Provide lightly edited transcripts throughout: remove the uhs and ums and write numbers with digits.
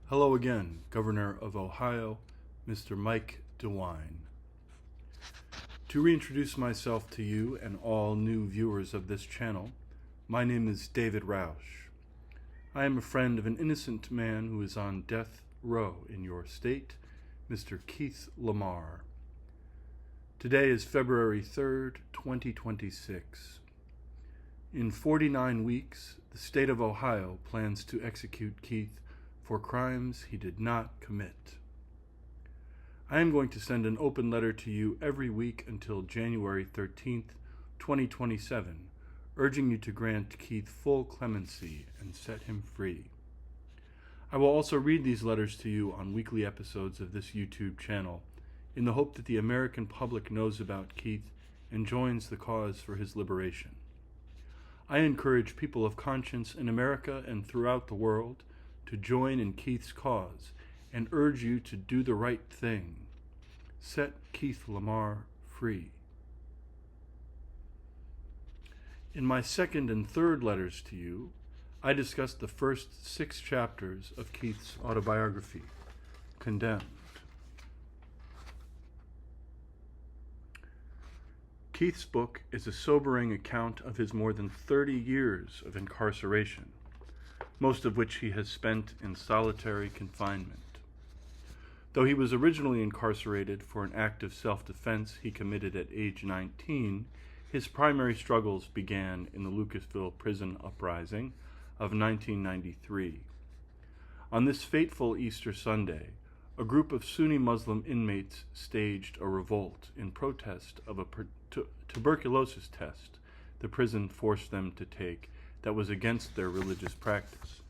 Hello again, Governor of Ohio, Mr. Mike Dewine. To reintroduce myself to you and all new viewers of this channel, my name is David Roush. I am a friend of an innocent man who is on death row in your state, Mr. Keith LaMar. Today is February 3rd, 2026. In 49 weeks, the state of Ohio plans to execute Keith for crimes he did not commit. I am going to send an open letter to you every week until January 13th, 2027, urging you to grant Keith full clemency and set him free. I will also read these letters to you on weekly episodes of this YouTube channel in the hope that the American public knows about Keith and joins the cause for his liberation. I encourage people of conscience in America and throughout the world to join in Keith's cause and urge you to do the right thing. Set Keith LaMar free. In my second and third letters to you, I discussed the first 6 chapters of Keith's autobiography, Condemned. Keith's book is a sobering account of his more than 30 years of incarceration, most of which he has spent in solitary confinement. Though he was originally incarcerated for an act of self-defense he committed at age 19, his primary struggles began in the Lucasville prison uprising of 1993. On this fateful Easter Sunday, a group of Sunni Muslim inmates staged a revolt in protest of a tuberculosis test the prison forced them to take that was against their religious practice.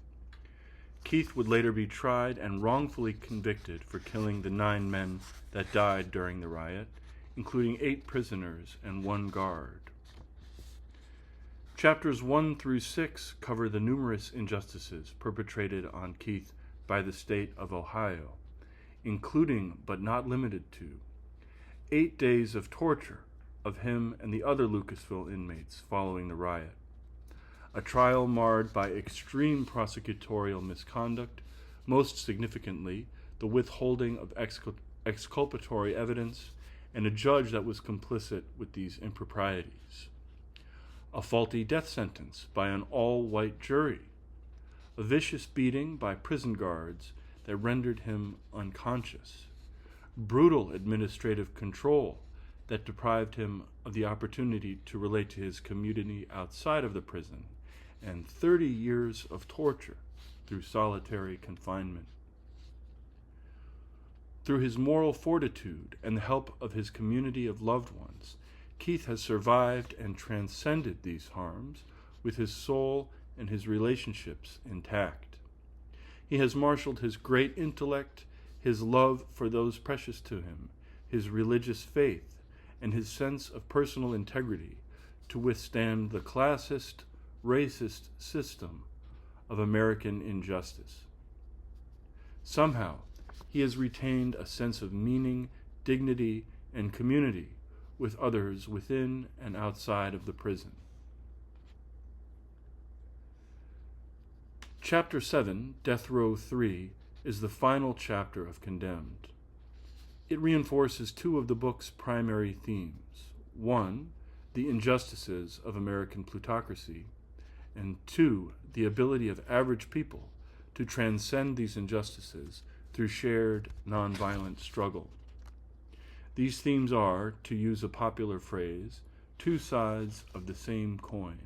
Keith would later be tried and wrongfully convicted for killing the 9 men that died during the riot, including 8 prisoners and 1 guard. Chapters 1 through 6 cover the numerous injustices perpetrated on Keith by the state of Ohio, including, but not limited to, 8 days of torture of him and the other Lucasville inmates following the riot, a trial marred by extreme prosecutorial misconduct, most significantly the withholding of exculpatory evidence, and a judge that was complicit with these improprieties, a faulty death sentence by an all-white jury, a vicious beating by prison guards that rendered him unconscious, brutal administrative control that deprived him of the opportunity to relate to his community outside of the prison, and 30 years of torture through solitary confinement. Through his moral fortitude and the help of his community of loved ones, Keith has survived and transcended these harms with his soul and his relationships intact. He has marshaled his great intellect, his love for those precious to him, his religious faith, and his sense of personal integrity to withstand the classist, racist system of American injustice. Somehow, he has retained a sense of meaning, dignity, and community with others within and outside of the prison. Chapter 7, Death Row 3, is the final chapter of Condemned. It reinforces 2 of the book's primary themes. 1, the injustices of American plutocracy, and 2, the ability of average people to transcend these injustices through shared nonviolent struggle. These themes are, to use a popular phrase, 2 sides of the same coin.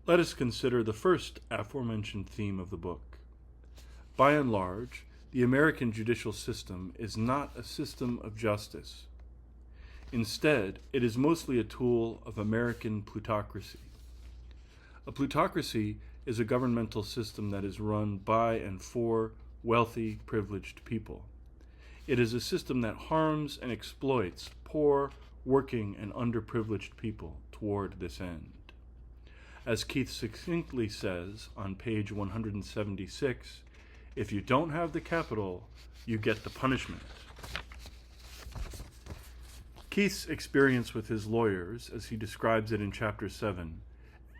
Let us consider the first aforementioned theme of the book. By and large, the American judicial system is not a system of justice. Instead, it is mostly a tool of American plutocracy. A plutocracy is a governmental system that is run by and for wealthy, privileged people. It is a system that harms and exploits poor, working, and underprivileged people toward this end. As Keith succinctly says on page 176, if you don't have the capital, you get the punishment. Keith's experience with his lawyers, as he describes it in Chapter 7,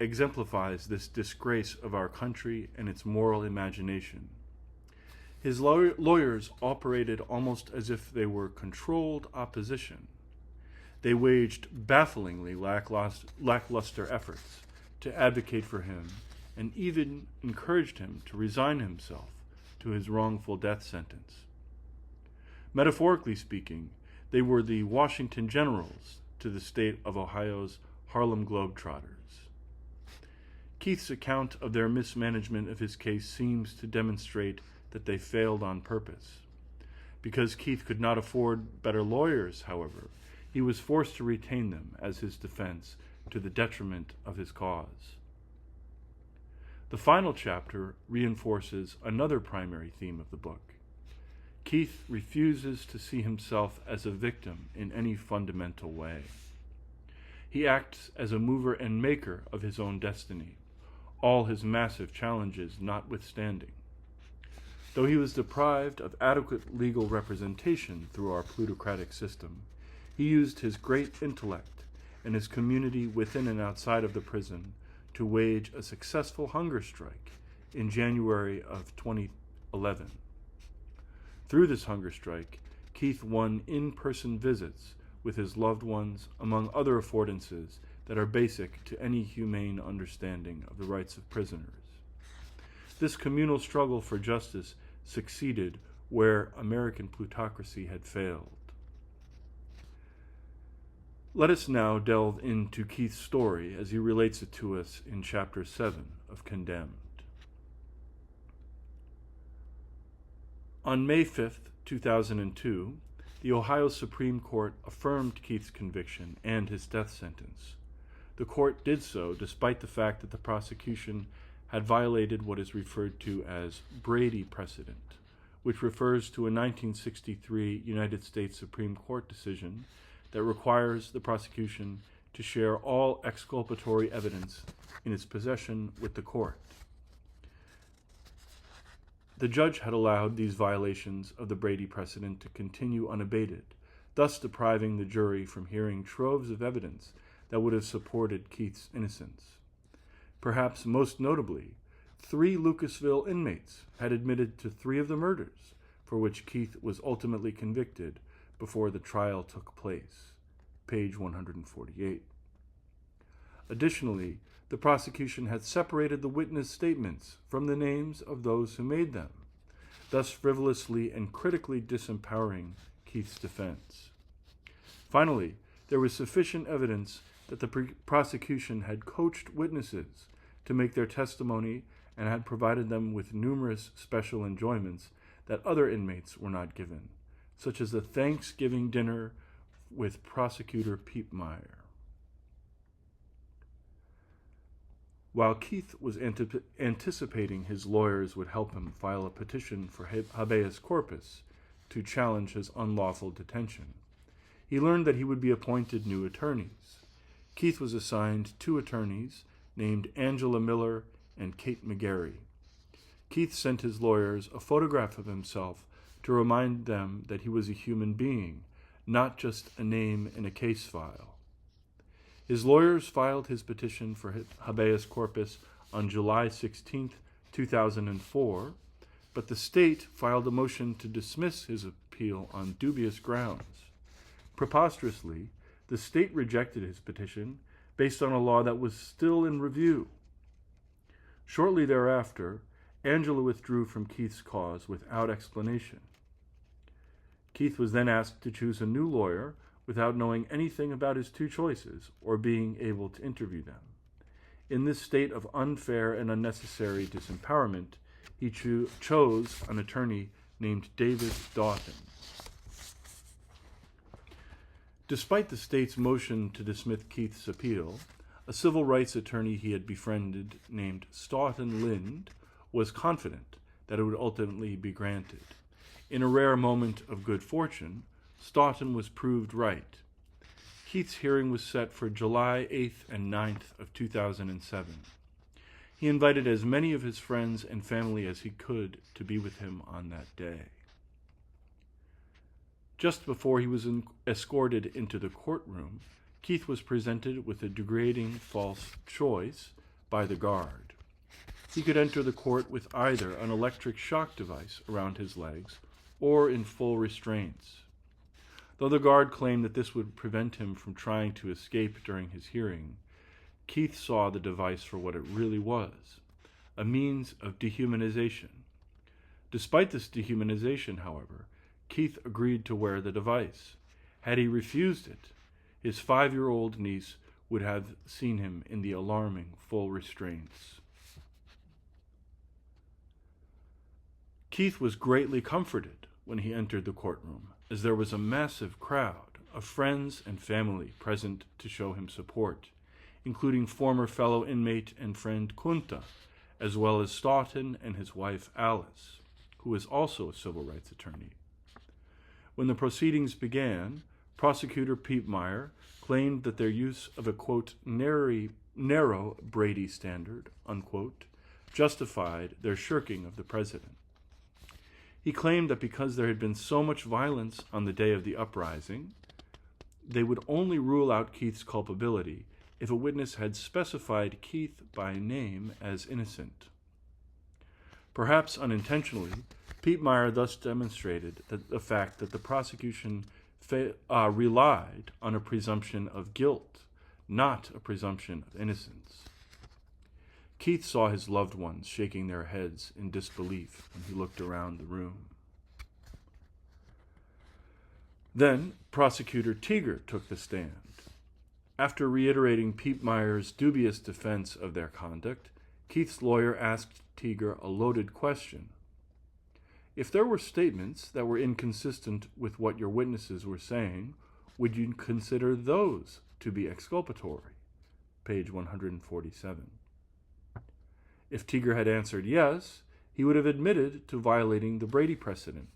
exemplifies this disgrace of our country and its moral imagination. His lawyers operated almost as if they were controlled opposition. They waged bafflingly lackluster efforts to advocate for him and even encouraged him to resign himself to his wrongful death sentence. Metaphorically speaking, they were the Washington Generals to the state of Ohio's Harlem Globetrotters. Keith's account of their mismanagement of his case seems to demonstrate that they failed on purpose. Because Keith could not afford better lawyers, however, he was forced to retain them as his defense to the detriment of his cause. The final chapter reinforces another primary theme of the book. Keith refuses to see himself as a victim in any fundamental way. He acts as a mover and maker of his own destiny, all his massive challenges notwithstanding. Though he was deprived of adequate legal representation through our plutocratic system, he used his great intellect and his community within and outside of the prison to wage a successful hunger strike in January of 2011. Through this hunger strike, Keith won in-person visits with his loved ones, among other affordances that are basic to any humane understanding of the rights of prisoners. This communal struggle for justice succeeded where American plutocracy had failed. Let us now delve into Keith's story as he relates it to us in Chapter 7 of Condemned. On May 5th, 2002, the Ohio Supreme Court affirmed Keith's conviction and his death sentence. The court did so despite the fact that the prosecution had violated what is referred to as Brady precedent, which refers to a 1963 United States Supreme Court decision that requires the prosecution to share all exculpatory evidence in its possession with the court. The judge had allowed these violations of the Brady precedent to continue unabated, thus depriving the jury from hearing troves of evidence that would have supported Keith's innocence. Perhaps most notably, 3 Lucasville inmates had admitted to 3 of the murders for which Keith was ultimately convicted before the trial took place, page 148. Additionally, the prosecution had separated the witness statements from the names of those who made them, thus frivolously and critically disempowering Keith's defense. Finally, there was sufficient evidence that the prosecution had coached witnesses to make their testimony and had provided them with numerous special enjoyments that other inmates were not given, such as a Thanksgiving dinner with prosecutor Piepmeyer. While Keith was anticipating his lawyers would help him file a petition for habeas corpus to challenge his unlawful detention, he learned that he would be appointed new attorneys. Keith was assigned 2 attorneys named Angela Miller and Kate McGarry. Keith sent his lawyers a photograph of himself to remind them that he was a human being, not just a name in a case file. His lawyers filed his petition for habeas corpus on July 16, 2004, but the state filed a motion to dismiss his appeal on dubious grounds. Preposterously, the state rejected his petition based on a law that was still in review. Shortly thereafter, Angela withdrew from Keith's cause without explanation. Keith was then asked to choose a new lawyer without knowing anything about his 2 choices or being able to interview them. In this state of unfair and unnecessary disempowerment, he chose an attorney named David Doughton. Despite the state's motion to dismiss Keith's appeal, a civil rights attorney he had befriended named Stoughton Lind was confident that it would ultimately be granted. In a rare moment of good fortune, Stoughton was proved right. Keith's hearing was set for July 8th and 9th of 2007. He invited as many of his friends and family as he could to be with him on that day. Just before he was escorted into the courtroom, Keith was presented with a degrading false choice by the guard. He could enter the court with either an electric shock device around his legs or in full restraints. Though the guard claimed that this would prevent him from trying to escape during his hearing, Keith saw the device for what it really was, a means of dehumanization. Despite this dehumanization, however, Keith agreed to wear the device. Had he refused it, his 5-year-old niece would have seen him in the alarming full restraints. Keith was greatly comforted when he entered the courtroom, as there was a massive crowd of friends and family present to show him support, including former fellow inmate and friend Kunta, as well as Stoughton and his wife Alice, who is also a civil rights attorney. When the proceedings began, prosecutor Piepmeyer claimed that their use of a, quote, narrow Brady standard, unquote, justified their shirking of the president. He claimed that because there had been so much violence on the day of the uprising, they would only rule out Keith's culpability if a witness had specified Keith by name as innocent. Perhaps unintentionally, Piepmeyer thus demonstrated that the fact that the prosecution relied on a presumption of guilt, not a presumption of innocence. Keith saw his loved ones shaking their heads in disbelief when he looked around the room. Then, Prosecutor Teager took the stand. After reiterating Piepmeyer's dubious defense of their conduct, Keith's lawyer asked Teager a loaded question. If there were statements that were inconsistent with what your witnesses were saying, would you consider those to be exculpatory? Page 147. If Teager had answered yes, he would have admitted to violating the Brady precedent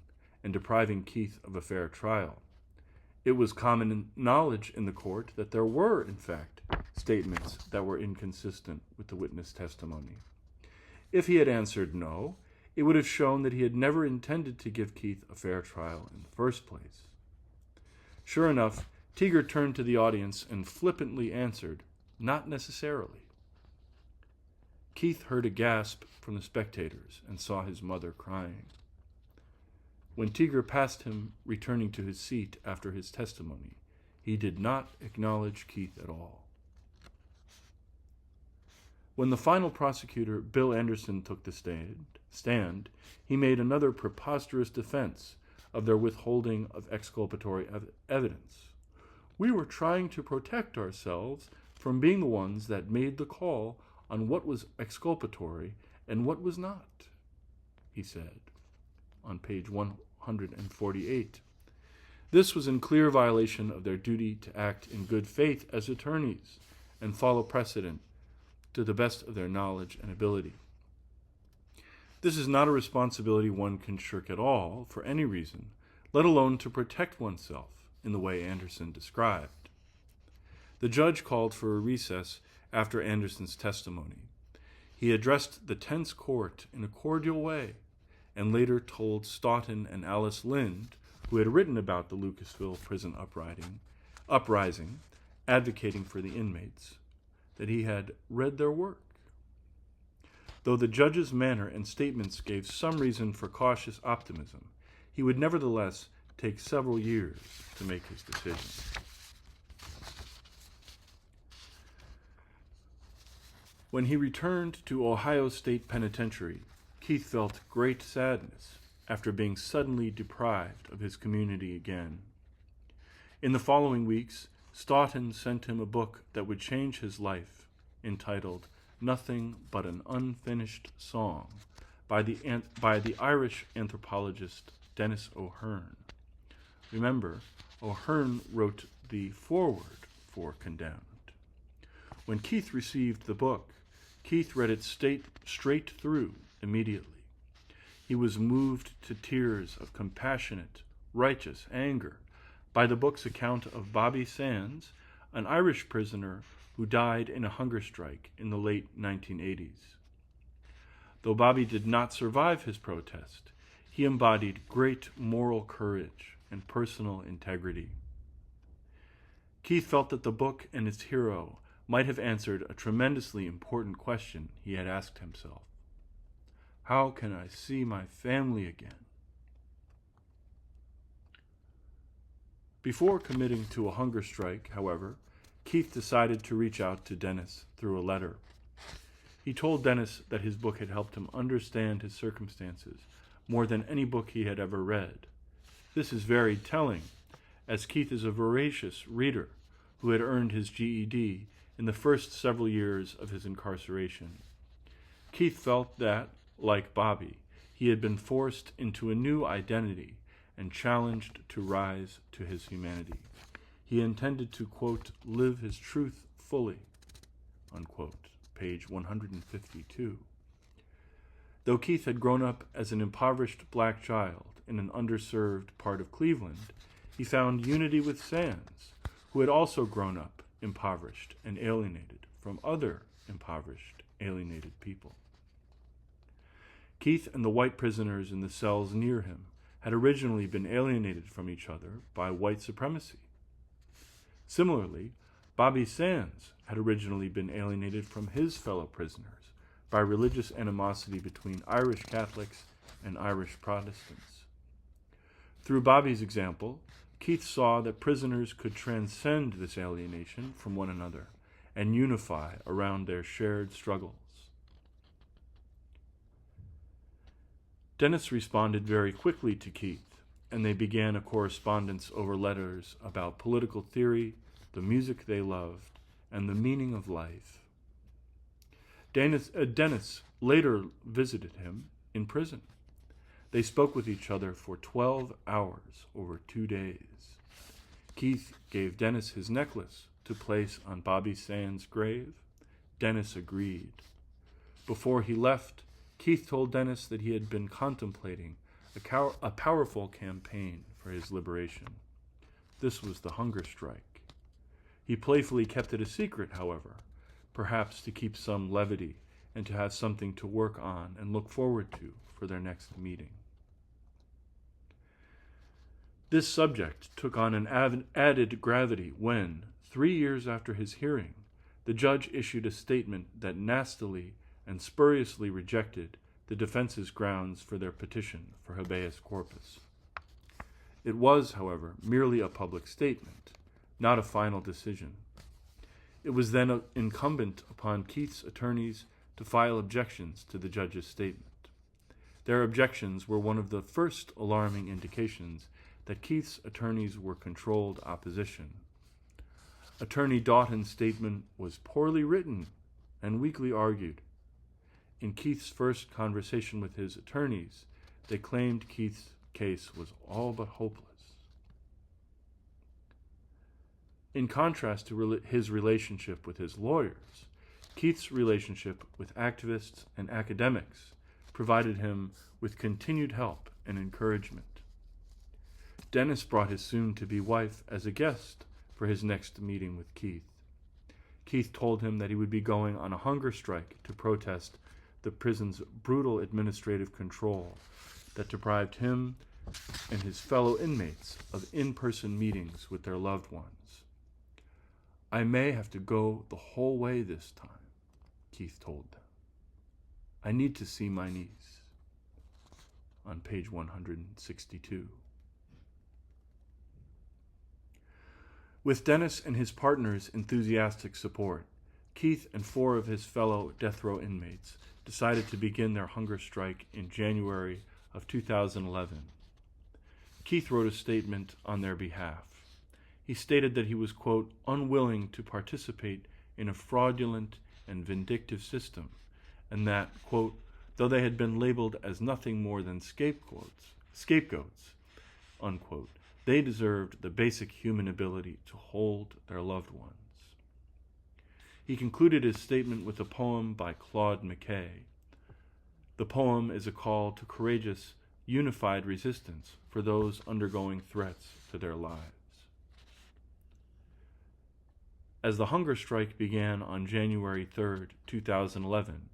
and depriving Keith of a fair trial. It was common knowledge in the court that there were, in fact, statements that were inconsistent with the witness testimony. If he had answered no, it would have shown that he had never intended to give Keith a fair trial in the first place. Sure enough, Teager turned to the audience and flippantly answered, "Not necessarily." Keith heard a gasp from the spectators and saw his mother crying. When Teager passed him, returning to his seat after his testimony, he did not acknowledge Keith at all. When the final prosecutor, Bill Anderson, took the stand, he made another preposterous defense of their withholding of exculpatory evidence. We were trying to protect ourselves from being the ones that made the call on what was exculpatory and what was not, he said, on page 148. This was in clear violation of their duty to act in good faith as attorneys and follow precedent to the best of their knowledge and ability. This is not a responsibility one can shirk at all for any reason, let alone to protect oneself in the way Anderson described. The judge called for a recess after Anderson's testimony. He addressed the tense court in a cordial way and later told Stoughton and Alice Lind, who had written about the Lucasville prison uprising, advocating for the inmates, that he had read their work. Though the judge's manner and statements gave some reason for cautious optimism, he would nevertheless take several years to make his decision. When he returned to Ohio State Penitentiary, Keith felt great sadness after being suddenly deprived of his community again. In the following weeks, Stoughton sent him a book that would change his life, entitled Nothing But an Unfinished Song, by the Irish anthropologist Denis O'Hearn. Remember, O'Hearn wrote the foreword for Condemned. When Keith received the book, Keith read it straight through immediately. He was moved to tears of compassionate, righteous anger by the book's account of Bobby Sands, an Irish prisoner who died in a hunger strike in the late 1980s. Though Bobby did not survive his protest, he embodied great moral courage and personal integrity. Keith felt that the book and its hero might have answered a tremendously important question he had asked himself. How can I see my family again? Before committing to a hunger strike, however, Keith decided to reach out to Dennis through a letter. He told Dennis that his book had helped him understand his circumstances more than any book he had ever read. This is very telling, as Keith is a voracious reader who had earned his GED in the first several years of his incarceration. Keith felt that, like Bobby, he had been forced into a new identity and challenged to rise to his humanity. He intended to, quote, live his truth fully, unquote, page 152. Though Keith had grown up as an impoverished black child in an underserved part of Cleveland, he found unity with Sands, who had also grown up impoverished and alienated from other impoverished, alienated people. Keith and the white prisoners in the cells near him had originally been alienated from each other by white supremacy. Similarly, Bobby Sands had originally been alienated from his fellow prisoners by religious animosity between Irish Catholics and Irish Protestants. Through Bobby's example, Keith saw that prisoners could transcend this alienation from one another and unify around their shared struggles. Dennis responded very quickly to Keith, and they began a correspondence over letters about political theory, the music they loved, and the meaning of life. Dennis later visited him in prison. They spoke with each other for 12 hours over 2 days. Keith gave Dennis his necklace to place on Bobby Sands' grave. Dennis agreed. Before he left, Keith told Dennis that he had been contemplating a powerful campaign for his liberation. This was the hunger strike. He playfully kept it a secret, however, perhaps to keep some levity and to have something to work on and look forward to for their next meeting. This subject took on an added gravity when, 3 years after his hearing, the judge issued a statement that nastily and spuriously rejected the defense's grounds for their petition for habeas corpus. It was, however, merely a public statement, not a final decision. It was then incumbent upon Keith's attorneys to file objections to the judge's statement. Their objections were one of the first alarming indications that Keith's attorneys were controlled opposition. Attorney Doughton's statement was poorly written and weakly argued. In Keith's first conversation with his attorneys, they claimed Keith's case was all but hopeless. In contrast to his relationship with his lawyers, Keith's relationship with activists and academics provided him with continued help and encouragement. Dennis brought his soon-to-be wife as a guest for his next meeting with Keith. Keith told him that he would be going on a hunger strike to protest the prison's brutal administrative control that deprived him and his fellow inmates of in-person meetings with their loved ones. I may have to go the whole way this time, Keith told them. I need to see my niece. On page 162. With Dennis and his partner's enthusiastic support, Keith and 4 of his fellow death row inmates decided to begin their hunger strike in January of 2011. Keith wrote a statement on their behalf. He stated that he was, quote, unwilling to participate in a fraudulent and vindictive system, and that, quote, though they had been labeled as nothing more than scapegoats, unquote, they deserved the basic human ability to hold their loved ones. He concluded his statement with a poem by Claude McKay. The poem is a call to courageous, unified resistance for those undergoing threats to their lives. As the hunger strike began on January 3, 2011,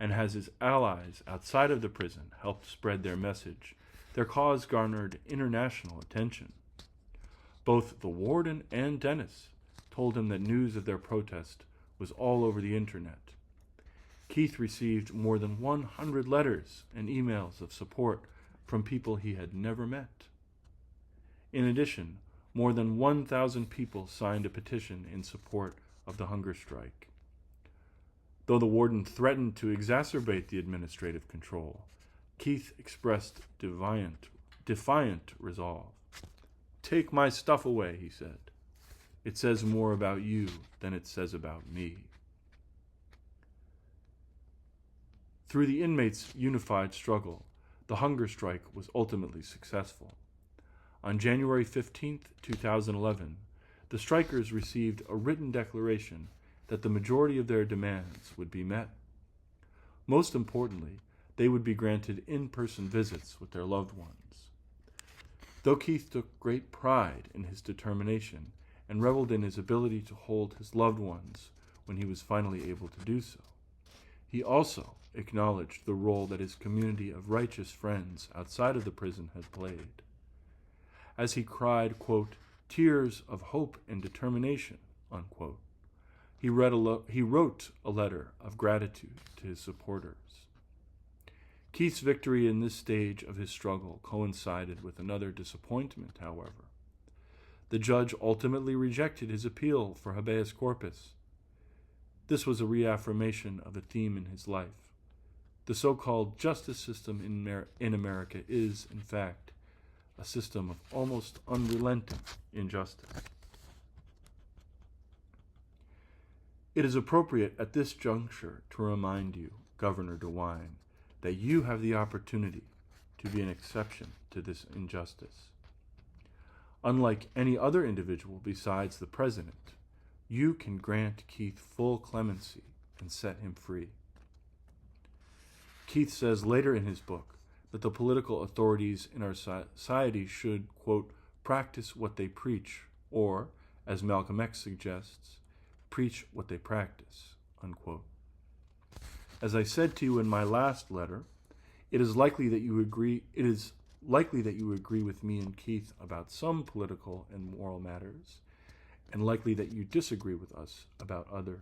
and as his allies outside of the prison helped spread their message, their cause garnered international attention. Both the warden and Dennis told him that news of their protest was all over the internet. Keith received more than 100 letters and emails of support from people he had never met. In addition, more than 1,000 people signed a petition in support of the hunger strike. Though the warden threatened to exacerbate the administrative control, Keith expressed defiant resolve. "Take my stuff away," he said. "It says more about you than it says about me." Through the inmates' unified struggle, the hunger strike was ultimately successful. On January 15, 2011, the strikers received a written declaration that the majority of their demands would be met. Most importantly, they would be granted in-person visits with their loved ones. Though Keith took great pride in his determination and reveled in his ability to hold his loved ones when he was finally able to do so, he also acknowledged the role that his community of righteous friends outside of the prison had played. As he cried, quote, "tears of hope and determination," unquote, he wrote a letter of gratitude to his supporters. Keith's victory in this stage of his struggle coincided with another disappointment, however. The judge ultimately rejected his appeal for habeas corpus. This was a reaffirmation of a theme in his life. The so-called justice system in America is, in fact, a system of almost unrelenting injustice. It is appropriate at this juncture to remind you, Governor Dewine, that you have the opportunity to be an exception to this injustice. Unlike any other individual besides the president, you can grant Keith full clemency and set him free. Keith says later in his book that the political authorities in our society should, quote, practice what they preach, or, as Malcolm X suggests, preach what they practice, unquote. As I said to you in my last letter, it is likely that you agree with me and Keith about some political and moral matters, and likely that you disagree with us about others.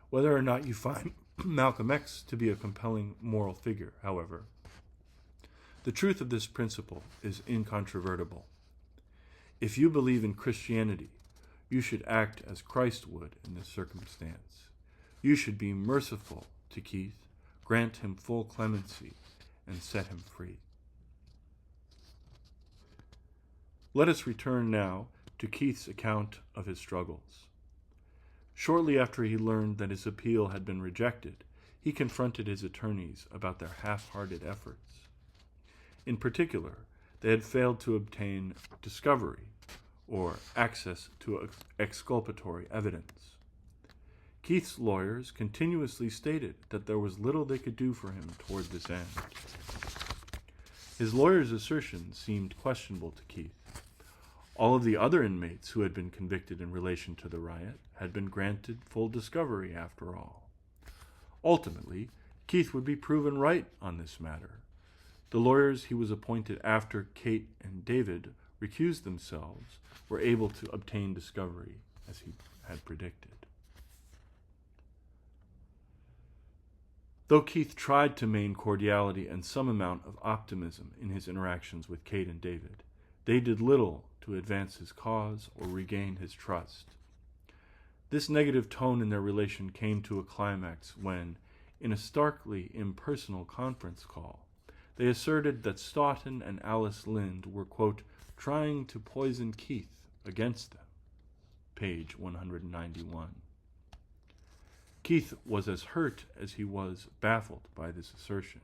Whether or not you find Malcolm X to be a compelling moral figure, however, the truth of this principle is incontrovertible. If you believe in Christianity, you should act as Christ would in this circumstance. You should be merciful to Keith, grant him full clemency, and set him free. Let us return now to Keith's account of his struggles. Shortly after he learned that his appeal had been rejected, he confronted his attorneys about their half-hearted efforts. In particular, they had failed to obtain discovery or access to exculpatory evidence. Keith's lawyers continuously stated that there was little they could do for him toward this end. His lawyers' assertions seemed questionable to Keith. All of the other inmates who had been convicted in relation to the riot had been granted full discovery after all. Ultimately, Keith would be proven right on this matter. The lawyers he was appointed after Kate and David recused themselves were able to obtain discovery, as he had predicted. Though Keith tried to maintain cordiality and some amount of optimism in his interactions with Kate and David, they did little to advance his cause or regain his trust. This negative tone in their relation came to a climax when, in a starkly impersonal conference call, they asserted that Stoughton and Alice Lind were, quote, trying to poison Keith against them. Page 191. Keith was as hurt as he was baffled by this assertion.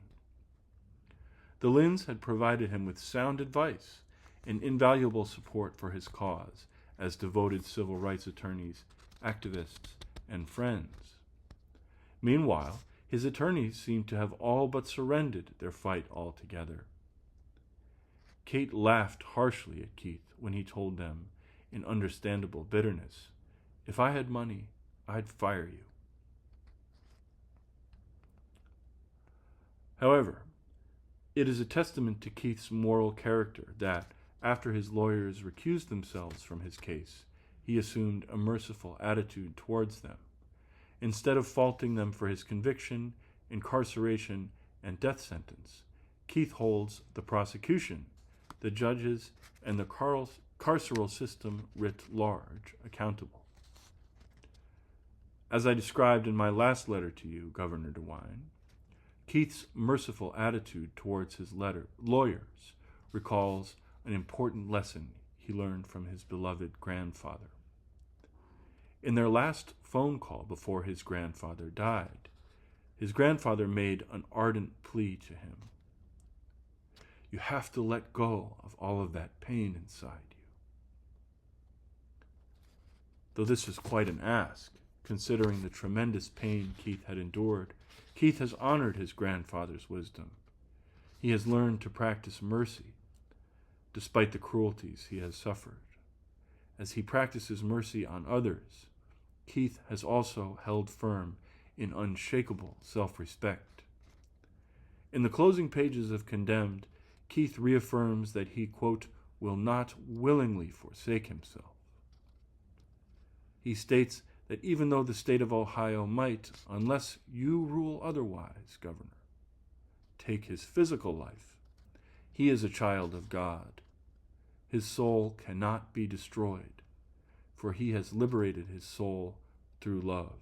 The Linds had provided him with sound advice and invaluable support for his cause as devoted civil rights attorneys, activists, and friends. Meanwhile, his attorneys seemed to have all but surrendered their fight altogether. Kate laughed harshly at Keith when he told them, in understandable bitterness, "If I had money, I'd fire you." However, it is a testament to Keith's moral character that, after his lawyers recused themselves from his case, he assumed a merciful attitude towards them. Instead of faulting them for his conviction, incarceration, and death sentence, Keith holds the prosecution, the judges, and the carceral system writ large accountable. As I described in my last letter to you, Governor Dewine, Keith's merciful attitude towards his lawyers recalls an important lesson he learned from his beloved grandfather. In their last phone call before his grandfather died, his grandfather made an ardent plea to him. You have to let go of all of that pain inside you. Though this is quite an ask, considering the tremendous pain Keith had endured, Keith has honored his grandfather's wisdom. He has learned to practice mercy, despite the cruelties he has suffered. As he practices mercy on others, Keith has also held firm in unshakable self-respect. In the closing pages of Condemned, Keith reaffirms that he, quote, will not willingly forsake himself. He states that even though the state of Ohio might, unless you rule otherwise, Governor, take his physical life, he is a child of God. His soul cannot be destroyed, for he has liberated his soul through love.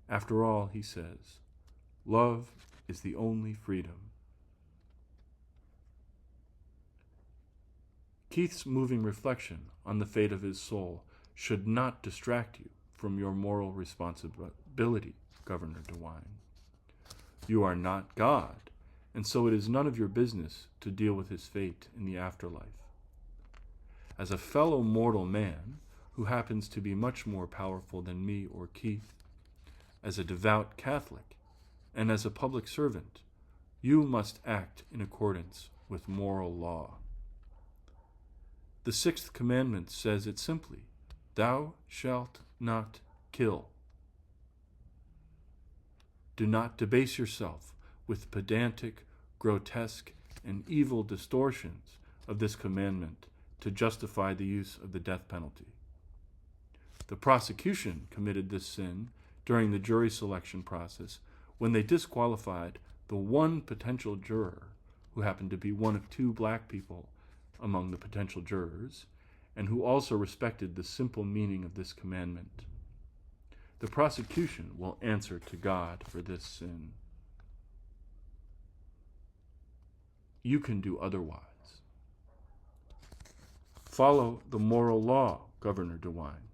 After all, he says, love is the only freedom. Keith's moving reflection on the fate of his soul should not distract you from your moral responsibility, Governor Dewine. You are not God, and so it is none of your business to deal with his fate in the afterlife. As a fellow mortal man, who happens to be much more powerful than me or Keith, as a devout Catholic, and as a public servant, you must act in accordance with moral law. The sixth commandment says it simply, thou shalt not kill. Do not debase yourself with pedantic, grotesque, and evil distortions of this commandment to justify the use of the death penalty. The prosecution committed this sin during the jury selection process when they disqualified the one potential juror, who happened to be one of two black people among the potential jurors, and who also respected the simple meaning of this commandment. The prosecution will answer to God for this sin. You can do otherwise. Follow the moral law, Governor Dewine.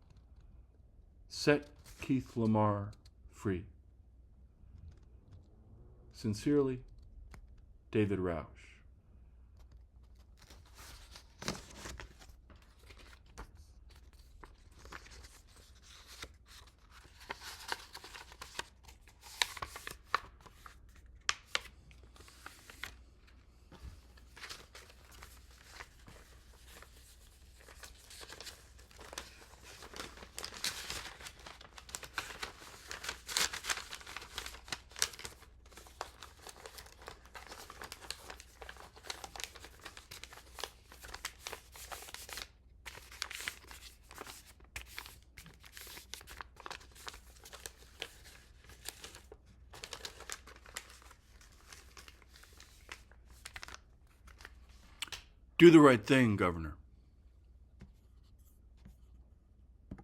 Set Keith LaMar free. Sincerely, David Roush. Do the right thing, Governor.